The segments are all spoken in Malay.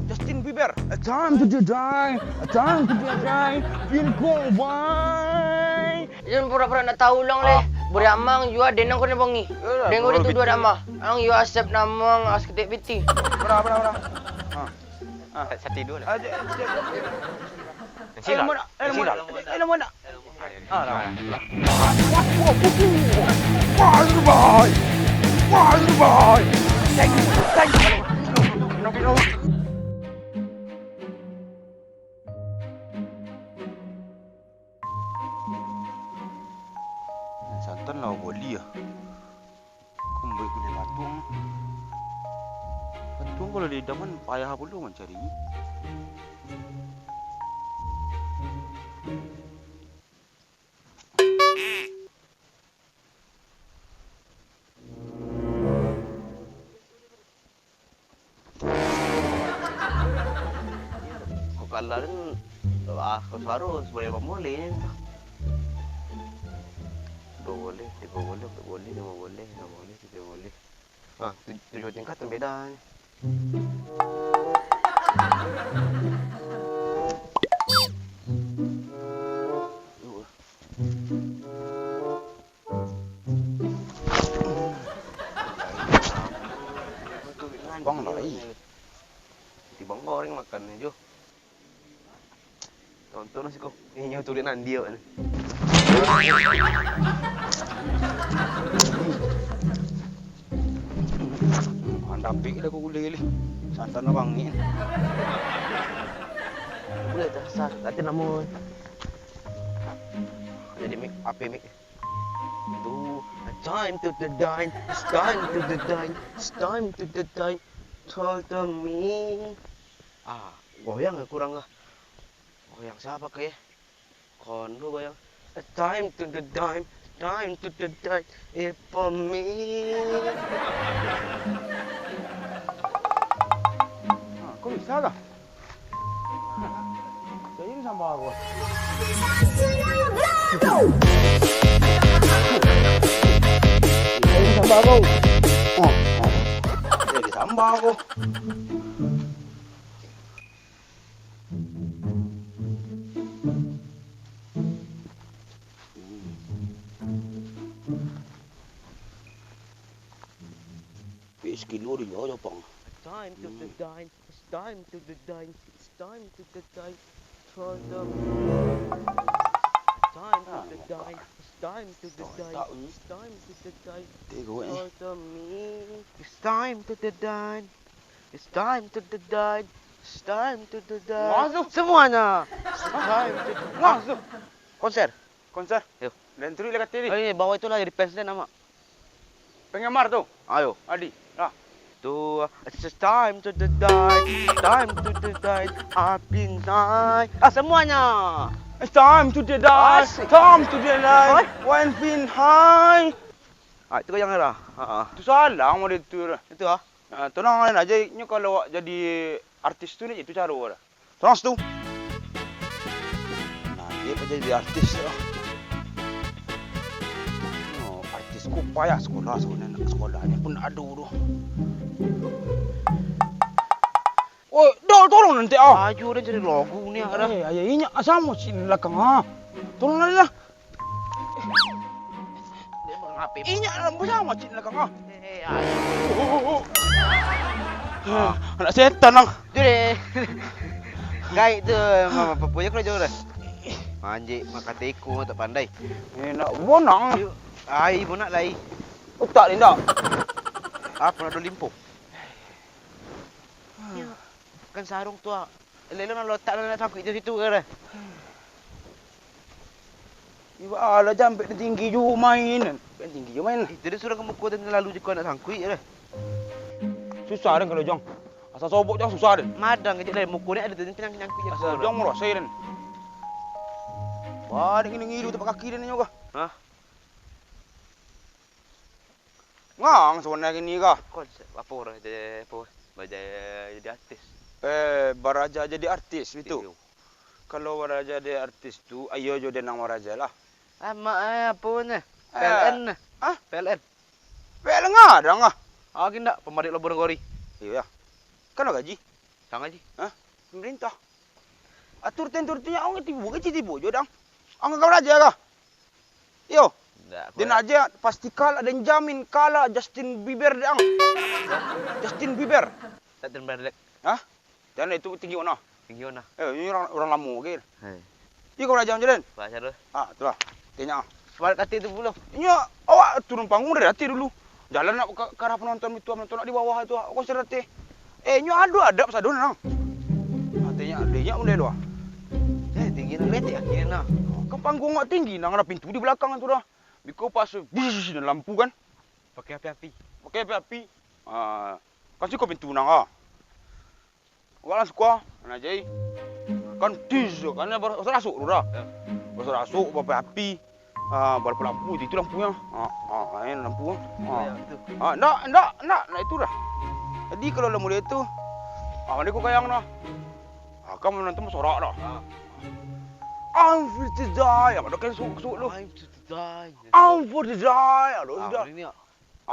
Justin Bieber. A time to die, a time to die, feel go why. Yan pura-pura nak tahu lang leh. Buri amang you ada nang ko na bangi. Dengo itu dua nama. Ang you accept namang asketek biti. Berapa? Saya tidur lah. Sila. Mana? Why? Santan lah boli ya. Kembali punya patung. Patung kalau di daman payah pula mencari. Kalarin ako saro sebagai pemulih. Dua boleh, tiga boleh, empat boleh, lima boleh, enam boleh, tujuh boleh. Tujuh tingkat tu beda. Bang lagi. Di bang goreng makan aja. Tonton nasi kok. Ini tulisan dia kan. Handapi dah aku gulai ni. Santan nak bangin. Boleh tak sah. Tadi namun. Jadi mik apa mik? Tu time to the dine. It's time to the dine. It's time to the dine. Told me. Goyang kurang lah. Goyang siapa ke? Kondo goyang. A time to the dime. Time to the dine. It's for me. Kau bisa kah? Saya ini sama aku. Saya ini sama aku. Jadi sama aku. Kilo dia jauh pang. Time to the dine. It's time to the dine. It's time to the dine. For the time to the dine. It's time to the dine. It's time to the dine. For the me. It's time to the dine. It's time to the dine. It's time to the dine. Masuk semuanya. It's time to the masuk. Konser. Konser. Yuk. Dan turi lekat tiri. Ini bawa itulah jadi fans nama. Pengemar tu. Ayo. Adi. Lah. It's just time to the dine, time to the dine, I've been dying. Semuanya. It's time to the die. Time to the die. When been high. Itu kau yang era. Itu salah mau itu. Itu ah. Tenang aja. Ini kalau jadi artis tu ni itu cara orang. Tenang tu. Nah dia pun jadi artis lah. Oh, artis ku payah sekolahnya pun aduh tu. Oh, tolong nanti ah. Aju dah jadi lagu ni ada. Ayah ini asam sini belakang ah. Tolong nanti lah. Dia mengapa? Ini bersama sini belakang ah. Anak setan ah. Tu deh. Guys tu, apa punya kau jauh dah. Anjing makan teko tak pandai. Nak bonang. Ai pun nak lai. Tak linda. Apa nak limpo? Kan sarung tu ah. Lelo nak letak nak sangkut di situ ke dah. Iba ala jampe tinggi ju main. Tinggi ju main. Jadi suruh kamu kuat dan lalu jika nak sangkut je dah. Susah kan kalau jong. Asal sobok jong susah den. Madang je dah muka ni ada kenyang-kenyang je. Asal jong murah saya den. Wah, dengan ngilu tapak kaki den juga. Hah? Ngang sebenarnya gini kah? Konsep apa orang jadi apa? Jadi artis. Baraja jadi artis itu. Kalau baraja jadi artis tu, ayo jo denang baraja lah. Apa ni? PLN. PLN. PLN ada ngah. Agak ndak pemadik lo Borgori. Iya. Kan gaji. Sang Haji. Hah? Pemerintah. Turun-turunnya orang tibu je dang. Ang kau raja kah? Yo, Tak. din aja pasti kalah dan jamin kalah Justin Bieber dang. Justin Bieber. Tak terbalik. Hah? Jangan itu tinggi mana? Tinggi mana? Ini orang lama ke? Hai. Iya kau raja jalan. Pak Syarul. Itulah. Tanya. Sebalik hati tu puluh. Ini awak turun panggung dari hati dulu. Jalan nak ke arah penonton itu, penonton nak di bawah itu. Aku serati. Nyo ada pasal nang. Artinya adanya mulai doa. Tinggi nak bete akhirnya. Kan panggung nggak tinggi, nang ada pintu di belakang itu dah. Biko pas dan lampu kan. Pakai api-api. Pakai api-api. Kan sih kau pintu nang ah. Walau suka, nak jadi. Kan tis, kan baru rasuk tu dah. Baru rasuk, pakai api. Baru lampu itu lampunya. Ini lampu. Nak itu dah. Jadi kalau dah mulai itu, mana kau kayang dah. Kamu nanti sorak dah. I'm for to die. Apa dah kan sok lu. I'm to die. I'm for to die. Aduh dah. Ini ya.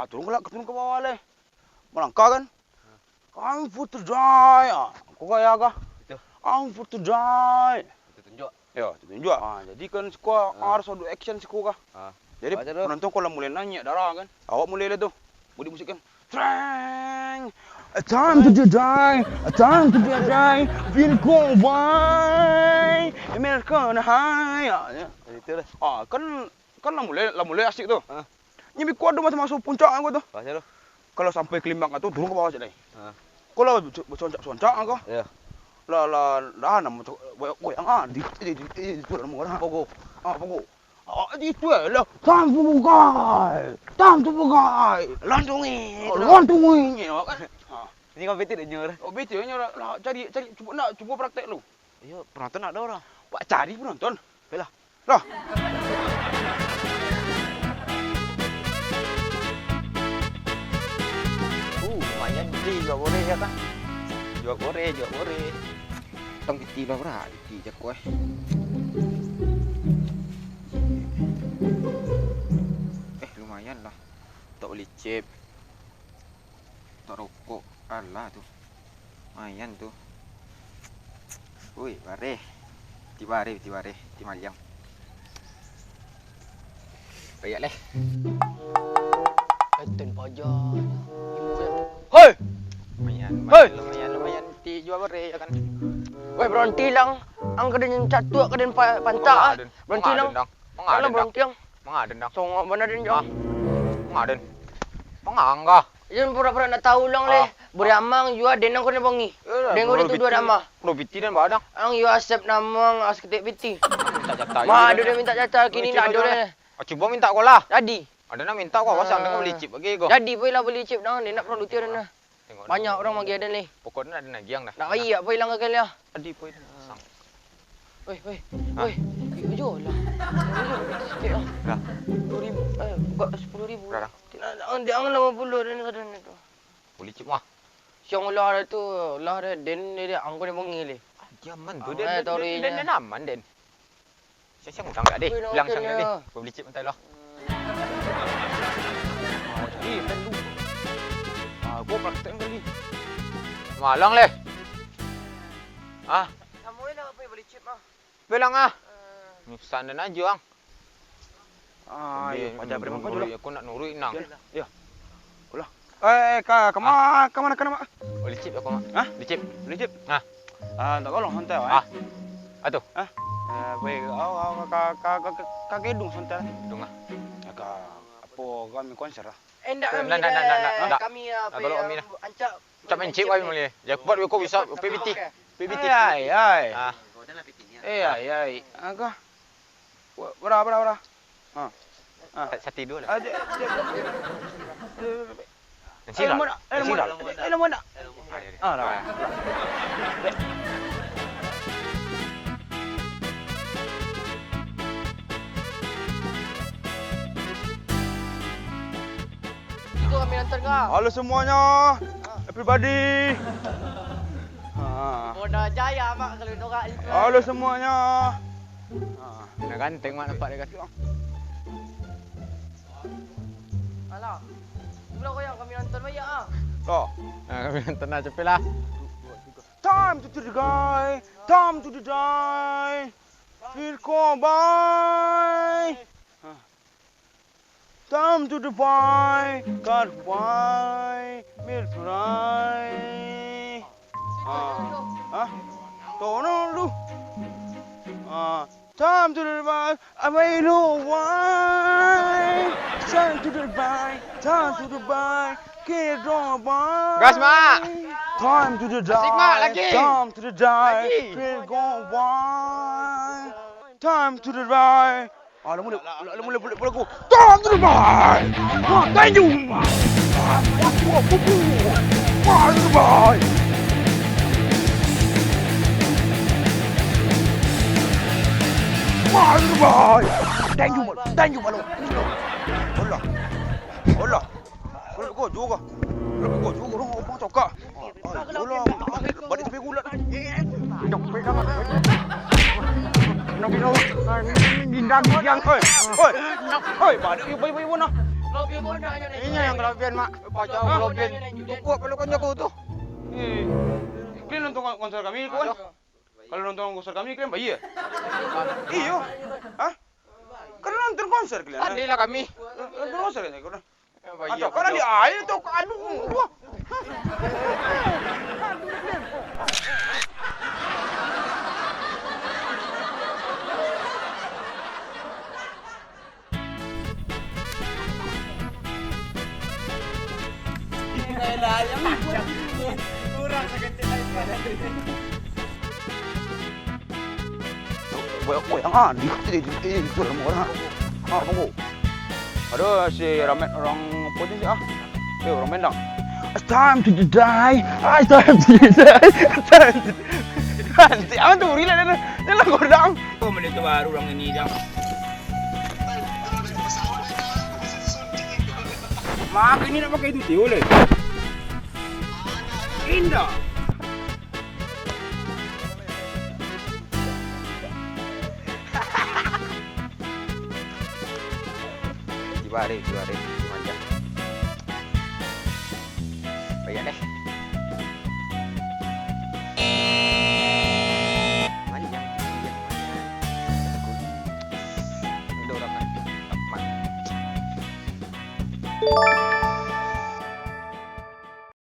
Turun ke bawah leh. Melangkah kan? I'm for to die. Kau kaya kah? Betul. I'm for to die. Tunjuk. Ya, tunjuk. Jadi kan suka harus ada action suka kah? Jadi Baca tu. penonton kalau mulai nanya darah kan. Awak mulai lah tu. Budi musik kan. Trang. A time to die. A time to die. Feel cold why? American high. Itu lah. Kan lah mulai asik tu. Nyambi kuat tu masuk puncak aku tu. Pak Syarul. Kalau sampai klimaks tu turun ke bawah jadi. Kalau bersoncak aku. Ya. Lah nama goyang di itu nama orang. Pogo. Pogo. Itu lah. Time to bukai. Time to bukai. Landungi. Lontungi. Ini kau bete dah nyor. Oh betul lah. Cari cuba praktek lu. Ya, penonton ada orang. Pak cari penonton. Belah. Lah. Lumayan beli juga boleh ya kan? Jual boleh. Tang piti lah bra, piti je kau. Lumayan lah. Tak beli chip. Tak rokok. Alah tu. Lumayan tu. Ui, bare. Tibare. Timaliang. Bayak leh. Enten pajarnya. Hoi! Lumayan. Ti jual boleh ya kan? Weh berhenti lang. Ang kadang catuk kadang pantak. Berhenti lang. Kalau berhenti lang. Mengaden dah. Songok benar din jo. Mengaden. Mengangga. Yan pura-pura nak tahu lang leh. Beri amang you ada nang kena bangi. Dengo itu dua nama. Pro biti dan badang. Ang you accept namang asketik biti. Tak jatah. Ma ada dia minta jatah kini nak ada leh. Cuba minta kau lah. Jadi. Ada nak minta kau pasang dengan beli chip bagi kau. Jadi boleh lah beli chip dah. Dia nak produktif dah. Tengok. Banyak orang bagi ada leh. Pokoknya ada nagiang dah. Nak kaya apa hilang kali ah. Tadi pun pasang. Weh. Jo lah. Sikit lah. Dah. 2,000. Buka 10,000. Dah. Dia ang 50 dan kadang itu. Beli chip mah. Siang ulah tu, lah den dia angko ni bangi leh. Jaman tu Ah, dia. torinya. Dia naman den. Siang utang tak deh. Wih, Bilang okey sang dia. deh. Kau beli chip entai lah. Jadi pen tu. Gua praktek kali. Malang leh. Kamu ni nak apa beli chip ah? Bilang Nusan dan aja ang. Pajak beri makan dulu. Aku nak nurut inang. Ya. Ulah. Kemana? Beli chip aku mak. Hah? Beli chip. Beli chip. Ah. Tak kalau santai wah. Atuh. Baik, kakek dong santai. Dong ah. Apa kami konser lah. Endak kami Nak. dah. Kami apa? Kalau kami dah. Ancak. Cak main chip kami boleh. Ya buat kau bisa PBT. PBT. Ai. Ai. Agak. Berapa? Satu dua lah. Ada. Sila. Mana? Lah. Itu kami hantar kau. Halo semuanya. Everybody. Bodoh jaya mak kalau norak itu. Halo semuanya. Nak ganteng mak nampak dia kata. Alah. Belum kau yang kami hantar banyak ah. Toh. Kami tenang cepet lah. Time to die. Time to die. Feel go by. Time to die. God why? Mil fry. Tono lu. Time to die. I may know why. Time to die. Time to die. Can't draw by. Gas, Mak. Time to die. Asik, Mak, lagi. Time to die. Lagi. Feel go why? Time to die. Mula aku. Time to die. Thank you. Time to die. Thank you, Malo. Hola. Kalau kau juga. Orang apa cakap kak? Hola. Balik tepi gulat. Nak pegang. Nak bino. Dindang yang. Oi, balik ibu nak. Lobian bodoh aja nih. Ini yang kelebihan, Mak. Pajak kelebihan. Cukup kalau kau jago tuh. Kalian nonton konser kami kan? Kalau nonton konser kami kalian bayar? Iyo. Hah? Kalian nonton konser kalian? Tadi lah kami. Nonton konser kalian? Bayar. Atau karena di air tuh aduh. Yang di dalam orang. Tunggu. Ada si ramen orang putih sih orang Mendang. It's time to die. It's time to die. Si aman tuh rila dia lah godang. Oh, menit baru orang ini jam. Mak ini nak pakai itu dia boleh. Indah. Dibalik.